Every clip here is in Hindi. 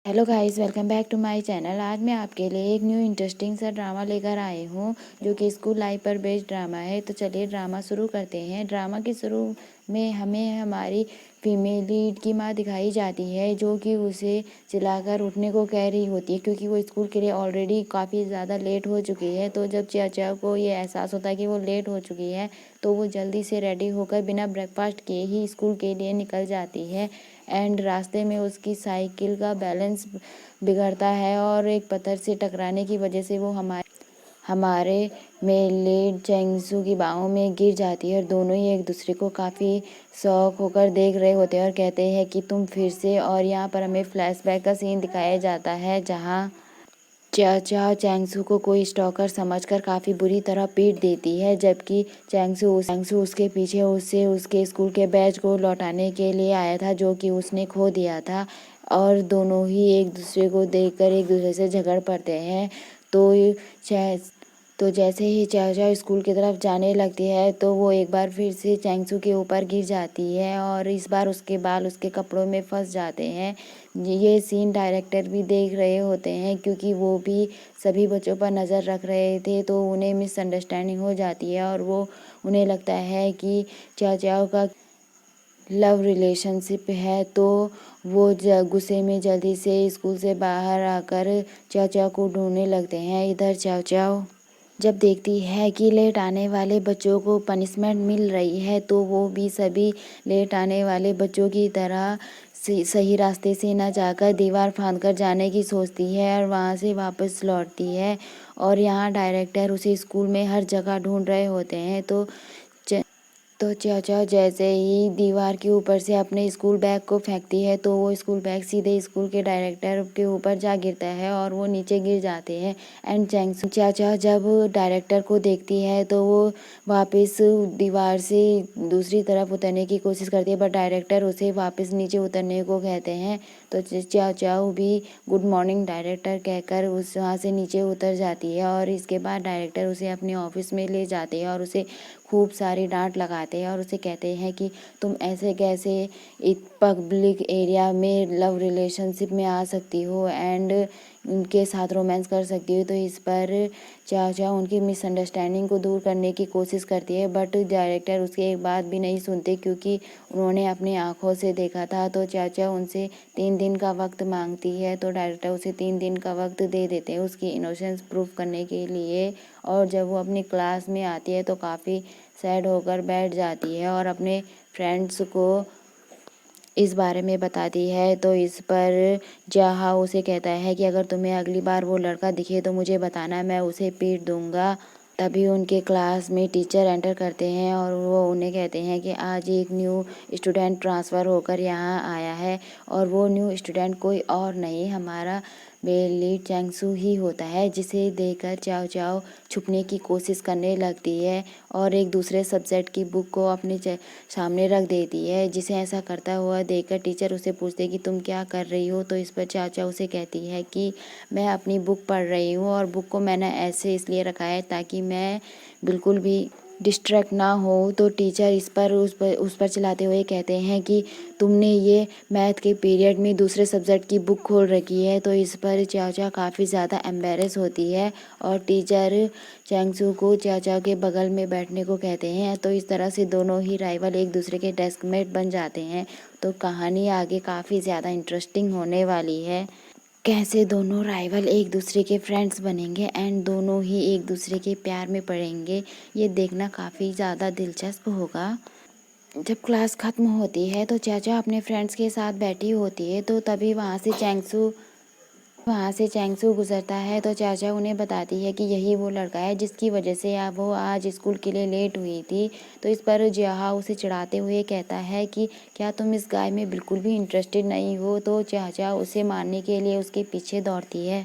Hello guys, welcome back to my channel. आज मैं आपके लिए एक न्यू इंटरेस्टिंग सा ड्रामा लेकर आई हूँ जो कि स्कूल लाइफ पर बेस्ड ड्रामा है। तो चलिए ड्रामा शुरू करते हैं। ड्रामा के शुरू में हमें हमारी फीमेल लीड की माँ दिखाई जाती है जो कि उसे चिल्लाकर उठने को कह रही होती है क्योंकि वो स्कूल के लिए ऑलरेडी काफ़ी ज़्यादा लेट हो चुकी है। तो जब चाचा को ये एहसास होता है कि वो लेट हो चुकी है तो वो जल्दी से रेडी होकर बिना ब्रेकफास्ट किए ही स्कूल के लिए निकल जाती है। एंड रास्ते में उसकी साइकिल का बैलेंस बिगड़ता है और एक पत्थर से टकराने की वजह से वो हमारे मेले चेंगसू की बाहों में गिर जाती है और दोनों ही एक दूसरे को काफ़ी शौक होकर देख रहे होते हैं और कहते हैं कि तुम फिर से। और यहाँ पर हमें फ्लैशबैक का सीन दिखाया जाता है जहाँ चाचा चैंगसू को कोई स्टॉकर समझकर काफ़ी बुरी तरह पीट देती है, जबकि चैंगसू उसके पीछे उससे उसके स्कूल के बैज को लौटाने के लिए आया था जो कि उसने खो दिया था। और दोनों ही एक दूसरे को देखकर एक दूसरे से झगड़ पड़ते हैं। तो चै तो जैसे ही चाचा स्कूल की तरफ जाने लगती है तो वो एक बार फिर से चैंगसू के ऊपर गिर जाती है और इस बार उसके बाल उसके कपड़ों में फंस जाते हैं। ये सीन डायरेक्टर भी देख रहे होते हैं क्योंकि वो भी सभी बच्चों पर नज़र रख रहे थे। तो उन्हें मिसअंडरस्टैंडिंग हो जाती है और वो उन्हें लगता है कि चाचाओ का लव रिलेशनशिप है। तो वो गुस्से में जल्दी से स्कूल से बाहर आकर चाचा को ढूंढने लगते हैं। इधर चाचाओ जब देखती है कि लेट आने वाले बच्चों को पनिशमेंट मिल रही है तो वो भी सभी लेट आने वाले बच्चों की तरह सही रास्ते से न जाकर दीवार फांदकर जाने की सोचती है और वहाँ से वापस लौटती है। और यहाँ डायरेक्टर उसे स्कूल में हर जगह ढूंढ रहे होते हैं। तो चाचा जैसे ही दीवार के ऊपर से अपने स्कूल बैग को फेंकती है तो वो स्कूल बैग सीधे स्कूल के डायरेक्टर के ऊपर जा गिरता है और वो नीचे गिर जाते हैं। एंड चाचा जब डायरेक्टर को देखती है तो वो वापस दीवार से दूसरी तरफ उतरने की कोशिश करती है, बट डायरेक्टर उसे वापस नीचे उतरने को कहते हैं। तो चाचाओ भी गुड मॉर्निंग डायरेक्टर कहकर उस वहाँ से नीचे उतर जाती है और इसके बाद डायरेक्टर उसे अपने ऑफिस में ले जाते हैं और उसे खूब सारी डांट लगाते हैं और उसे कहते हैं कि तुम ऐसे कैसे एक पब्लिक एरिया में लव रिलेशनशिप में आ सकती हो एंड उनके साथ रोमांस कर सकती हो। तो इस पर चाचा उनकी मिसअंडरस्टैंडिंग को दूर करने की कोशिश करती है, बट डायरेक्टर उसकी एक बात भी नहीं सुनते क्योंकि उन्होंने अपनी आंखों से देखा था। तो चाचा उनसे 3 दिन का वक्त मांगती है तो डायरेक्टर उसे 3 दिन का वक्त दे देते हैं उसकी इनोसेंस प्रूफ करने के लिए। और जब वो अपनी क्लास में आती है तो काफ़ी सैड होकर बैठ जाती है और अपने फ्रेंड्स को इस बारे में बताती है। तो इस पर जहाँ उसे कहता है कि अगर तुम्हें अगली बार वो लड़का दिखे तो मुझे बताना, मैं उसे पीट दूंगा। तभी उनके क्लास में टीचर एंटर करते हैं और वो उन्हें कहते हैं कि आज एक न्यू स्टूडेंट ट्रांसफ़र होकर यहाँ आया है और वो न्यू स्टूडेंट कोई और नहीं हमारा बेली चैंगसू ही होता है, जिसे देखकर चाओ चाओ छुपने की कोशिश करने लगती है और एक दूसरे सब्जेक्ट की बुक को अपने सामने रख देती है, जिसे ऐसा करता हुआ देखकर टीचर उसे पूछते कि तुम क्या कर रही हो। तो इस पर चाचा उसे कहती है कि मैं अपनी बुक पढ़ रही हूँ और बुक को मैंने ऐसे इसलिए रखा है ताकि मैं बिल्कुल भी डिस्ट्रैक्ट ना हो। तो टीचर उस पर चिल्लाते हुए कहते हैं कि तुमने ये मैथ के पीरियड में दूसरे सब्जेक्ट की बुक खोल रखी है। तो इस पर चाचा काफ़ी ज़्यादा एम्बेरस होती है और टीचर चैंगसू को चाचा के बगल में बैठने को कहते हैं। तो इस तरह से दोनों ही राइवल एक दूसरे के डेस्कमेट बन जाते हैं। तो कहानी आगे काफ़ी ज़्यादा इंटरेस्टिंग होने वाली है, कैसे दोनों राइवल एक दूसरे के फ्रेंड्स बनेंगे एंड दोनों ही एक दूसरे के प्यार में पड़ेंगे। ये देखना काफ़ी ज़्यादा दिलचस्प होगा। जब क्लास ख़त्म होती है तो चाचा अपने फ्रेंड्स के साथ बैठी होती है तो तभी वहाँ से चैंगसू गुजरता है। तो चाचा उन्हें बताती है कि यही वो लड़का है जिसकी वजह से वो आज स्कूल के लिए लेट हुई थी। तो इस पर जहा उसे चिढ़ाते हुए कहता है कि क्या तुम इस गाय में बिल्कुल भी इंटरेस्टेड नहीं हो। तो चाचा उसे मारने के लिए उसके पीछे दौड़ती है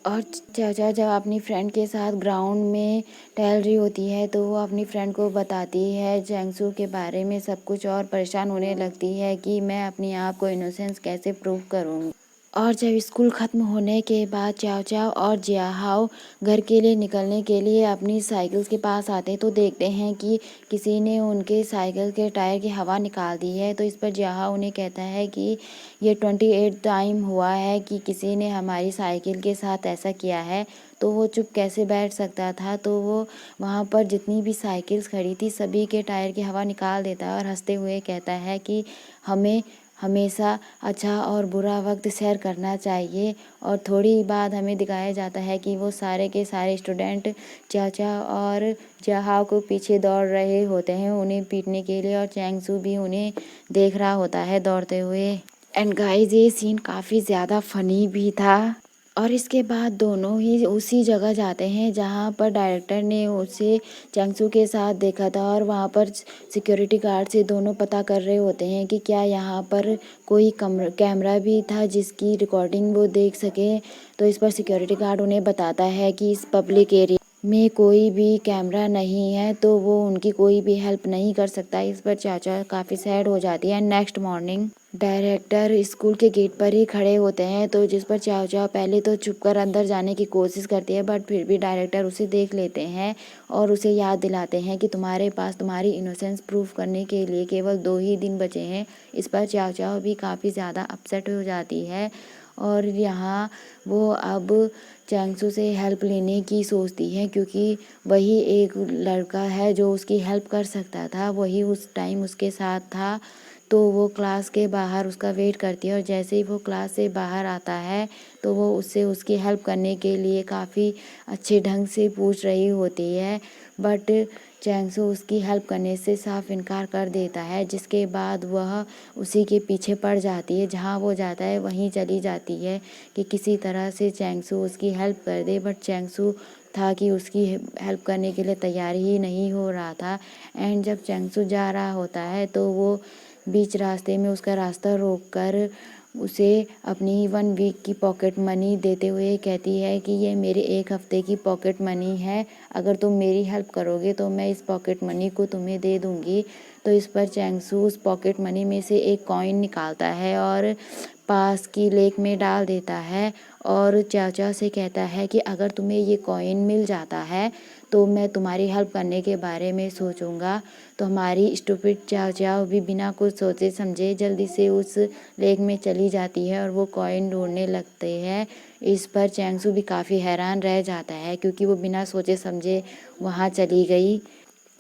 और चाचा जब अपनी फ्रेंड के साथ ग्राउंड में टहल रही होती है तो वो अपनी फ्रेंड को बताती है चैंगसू के बारे में सब कुछ और परेशान होने लगती है कि मैं अपनी आप को इनोसेंस कैसे प्रूव करूँगी। और जब स्कूल ख़त्म होने के बाद चाव चाव और जियाहाओ घर के लिए निकलने के लिए अपनी साइकिल्स के पास आते हैं तो देखते हैं कि किसी ने उनके साइकिल के टायर की हवा निकाल दी है। तो इस पर जियाहाओ उन्हें कहता है कि ये 28 टाइम हुआ है कि किसी ने हमारी साइकिल के साथ ऐसा किया है। तो वो चुप कैसे बैठ सकता था। तो वो वहाँ पर जितनी भी साइकिल्स खड़ी थी सभी के टायर की हवा निकाल देता है और हंसते हुए कहता है कि हमें हमेशा अच्छा और बुरा वक्त शेयर करना चाहिए। और थोड़ी बाद हमें दिखाया जाता है कि वो सारे के सारे स्टूडेंट चाचा और जहाओ को पीछे दौड़ रहे होते हैं उन्हें पीटने के लिए और चैंगसू भी उन्हें देख रहा होता है दौड़ते हुए। एंड गाइस ये सीन काफ़ी ज़्यादा फनी भी था। और इसके बाद दोनों ही उसी जगह जाते हैं जहाँ पर डायरेक्टर ने उसे चंगसू के साथ देखा था और वहाँ पर सिक्योरिटी गार्ड से दोनों पता कर रहे होते हैं कि क्या यहाँ पर कोई कैमरा भी था जिसकी रिकॉर्डिंग वो देख सके। तो इस पर सिक्योरिटी गार्ड उन्हें बताता है कि इस पब्लिक एरिया में कोई भी कैमरा नहीं है तो वो उनकी कोई भी हेल्प नहीं कर सकता। इस पर चाचा काफ़ी सैड हो जाती है। नेक्स्ट मॉर्निंग डायरेक्टर स्कूल के गेट पर ही खड़े होते हैं तो जिस पर चाव चाव पहले तो छुप कर अंदर जाने की कोशिश करती है बट फिर भी डायरेक्टर उसे देख लेते हैं और उसे याद दिलाते हैं कि तुम्हारे पास तुम्हारी इनोसेंस प्रूफ करने के लिए केवल 2 ही दिन बचे हैं। इस पर चाव चाव भी काफ़ी ज़्यादा अपसेट हो जाती है और यहाँ वो अब चैंगसू से हेल्प लेने की सोचती है क्योंकि वही एक लड़का है जो उसकी हेल्प कर सकता था। वही उस टाइम उसके साथ था। तो वो क्लास के बाहर उसका वेट करती है और जैसे ही वो क्लास से बाहर आता है तो वो उससे उसकी हेल्प करने के लिए काफ़ी अच्छे ढंग से पूछ रही होती है बट चैंगसू उसकी हेल्प करने से साफ इनकार कर देता है। जिसके बाद वह उसी के पीछे पड़ जाती है। जहाँ वो जाता है वहीं चली जाती है कि किसी तरह से चैंगसू उसकी हेल्प कर दे बट चैंगसू था कि उसकी हेल्प करने के लिए तैयार ही नहीं हो रहा था। एंड जब चैंगसू जा रहा होता है तो वो बीच रास्ते में उसका रास्ता रोककर उसे अपनी 1 वीक की पॉकेट मनी देते हुए कहती है कि ये मेरे 1 हफ्ते की पॉकेट मनी है। अगर तुम मेरी हेल्प करोगे तो मैं इस पॉकेट मनी को तुम्हें दे दूँगी। तो इस पर चैंगसू उस पॉकेट मनी में से एक कॉइन निकालता है और पास की लेक में डाल देता है और चाचा से कहता है कि अगर तुम्हें ये कॉइन मिल जाता है तो मैं तुम्हारी हेल्प करने के बारे में सोचूंगा। तो हमारी स्टूपिड चाचा भी बिना कुछ सोचे समझे जल्दी से उस लेक में चली जाती है और वो कॉइन ढूंढने लगते हैं। इस पर चैंगसू भी काफ़ी हैरान रह जाता है क्योंकि वो बिना सोचे समझे वहाँ चली गई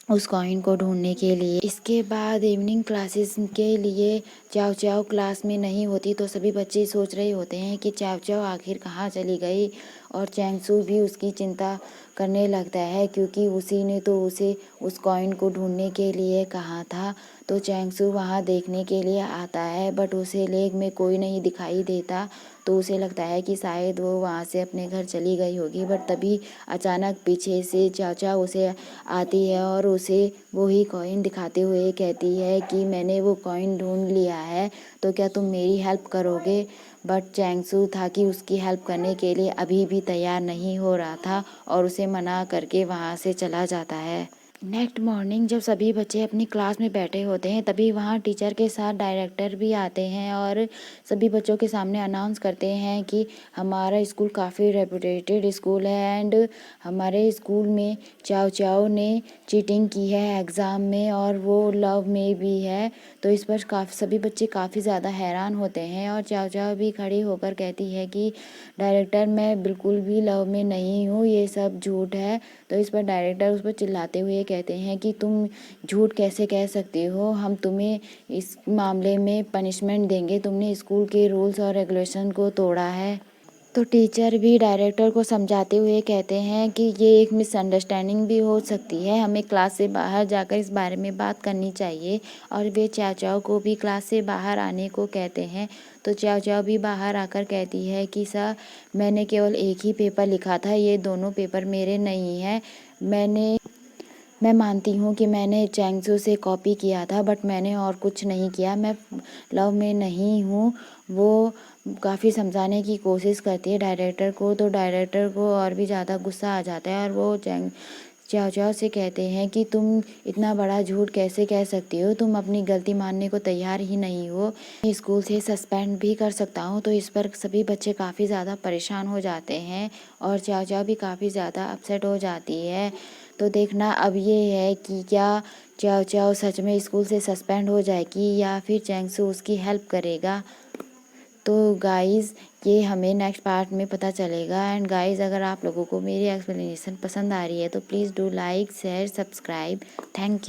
उस कॉइन को ढूंढने के लिए। इसके बाद इवनिंग क्लासेस के लिए चाव चाव क्लास में नहीं होती तो सभी बच्चे सोच रहे होते हैं कि चाव चाव आखिर कहाँ चली गई और चैंगसू भी उसकी चिंता करने लगता है क्योंकि उसी ने तो उसे उस कॉइन को ढूंढने के लिए कहा था। तो चैंगसू वहाँ देखने के लिए आता है बट उसे लेक में कोई नहीं दिखाई देता। तो उसे लगता है कि शायद वो वहाँ से अपने घर चली गई होगी बट तभी अचानक पीछे से चाचा उसे आती है और उसे वही कॉइन दिखाते हुए कहती है कि मैंने वो कॉइन ढूंढ लिया है तो क्या तुम मेरी हेल्प करोगे। बट चैंगसू था कि उसकी हेल्प करने के लिए अभी भी तैयार नहीं हो रहा था और उसे मना करके वहाँ से चला जाता है। नेक्स्ट मॉर्निंग जब सभी बच्चे अपनी क्लास में बैठे होते हैं तभी वहाँ टीचर के साथ डायरेक्टर भी आते हैं और सभी बच्चों के सामने अनाउंस करते हैं कि हमारा स्कूल काफ़ी रेपुटेटेड स्कूल है एंड हमारे स्कूल में चाव चाव ने चीटिंग की है एग्ज़ाम में और वो लव में भी है। तो इस पर सभी बच्चे काफ़ी ज़्यादा हैरान होते हैं और चाव चाव भी खड़ी होकर कहती है कि डायरेक्टर मैं बिल्कुल भी लव में नहीं हूँ, ये सब झूठ है। तो इस पर डायरेक्टर उस पर चिल्लाते हुए कहते हैं कि तुम झूठ कैसे कह सकते हो, हम तुम्हें इस मामले में पनिशमेंट देंगे, तुमने स्कूल के रूल्स और रेगुलेशन को तोड़ा है। तो टीचर भी डायरेक्टर को समझाते हुए कहते हैं कि ये एक मिसअंडरस्टैंडिंग भी हो सकती है, हमें क्लास से बाहर जाकर इस बारे में बात करनी चाहिए। और वे चाचाओ को भी क्लास से बाहर आने को कहते हैं। तो चाचाओ भी बाहर आकर कहती है कि सर मैंने केवल एक ही पेपर लिखा था, ये दोनों पेपर मेरे नहीं हैं। मैं मानती हूँ कि मैंने चैंगसू से कॉपी किया था बट मैंने और कुछ नहीं किया, मैं लव में नहीं हूँ। वो काफ़ी समझाने की कोशिश करती है डायरेक्टर को तो डायरेक्टर को और भी ज़्यादा गुस्सा आ जाता है और वो च्याओ च्याओ से कहते हैं कि तुम इतना बड़ा झूठ कैसे कह सकती हो, तुम अपनी गलती मानने को तैयार ही नहीं हो, स्कूल से सस्पेंड भी कर सकता हूँ। तो इस पर सभी बच्चे काफ़ी ज़्यादा परेशान हो जाते हैं और च्याओ च्याओ भी काफ़ी ज़्यादा अपसेट हो जाती है। तो देखना अब ये है कि क्या च्याओ च्याओ सच में स्कूल से सस्पेंड हो जाएगी या फिर चैंगसू उसकी हेल्प करेगा। तो गाइज़ ये हमें नेक्स्ट पार्ट में पता चलेगा। एंड गाइज़ अगर आप लोगों को मेरी एक्सप्लेनेशन पसंद आ रही है तो please do like share subscribe. Thank you.